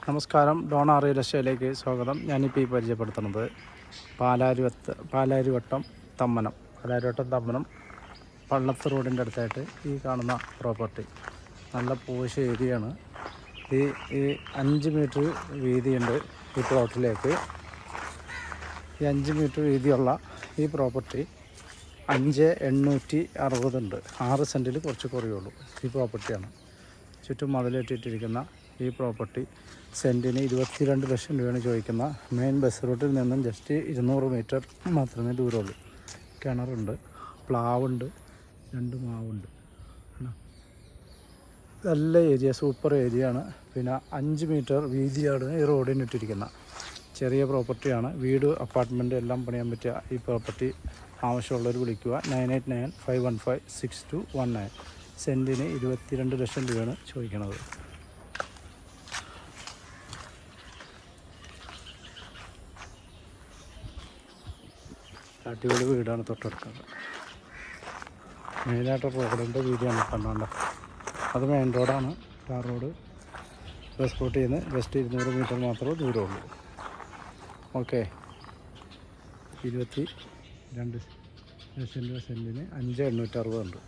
നമസ്കാരം, Donna real എസ്റ്റേറ്റിലേക്ക് സ്വാഗതം. ഞാനിപ്പോൾ ഈ പരിചയപ്പെടുത്തുന്നത് പാലാരിവട്ടം തമ്മനം പള്ളത്ത് റോഡിൻ്റെ അടുത്തായിട്ട് ഈ കാണുന്ന പ്രോപ്പർട്ടി നല്ല പോഷ് ഏരിയയാണ്. ഈ 5 മീറ്റർ വീതിയുണ്ട് ഈ പ്ലോട്ടിലേക്ക്. ഈ 5 മീറ്റർ വീതിയുള്ള ഈ പ്രോപ്പർട്ടി 5,860 ഉണ്ട്. 6 സെൻറ്റിൽ കുറച്ച് കുറയുള്ളൂ. ഈ പ്രോപ്പർട്ടിയാണ്. ചുറ്റും മതിലിട്ടിട്ടിരിക്കുന്ന ഈ പ്രോപ്പർട്ടി സെൻറ്റിന് 22 ലക്ഷം രൂപയാണ് ചോദിക്കുന്ന. മെയിൻ ബസ് റൂട്ടിൽ നിന്നും ജസ്റ്റ് 200 മീറ്റർ മാത്രമേ ദൂരമുള്ളൂ. കിണറുണ്ട്, പ്ലാവുണ്ട്, 2 മാവുണ്ട്. നല്ല ഏരിയ, സൂപ്പർ ഏരിയ ആണ്. പിന്നെ 5 മീറ്റർ വീതിയാണ് ഈ റോഡിന് ഇട്ടിരിക്കുന്ന. ചെറിയ പ്രോപ്പർട്ടിയാണ്. വീട്, അപ്പാർട്ട്മെൻറ്റ് എല്ലാം പണിയാൻ പറ്റിയ ഈ പ്രോപ്പർട്ടി ആവശ്യമുള്ളവർ വിളിക്കുക. 9895156219. സെൻറ്റിന് 22 ലക്ഷം രൂപയാണ് ചോദിക്കുന്നത്. അടിപൊളി വീടാണ് തൊട്ടടുക്കുന്നത്. മെയിനായിട്ട് റോഡിൻ്റെ വീതിയാണ് കണ്ടോണ്ട. അത് മെയിൻ റോഡാണ്. Tar road. ബസ് റൂട്ടിൽ നിന്ന് ജസ്റ്റ് 200 മീറ്റർ മാത്രമേ ദൂരമുള്ളൂ. ഓക്കെ. 22 ലക്ഷം രൂപ സെൻറ്റിന് 5,860 ഉണ്ട്.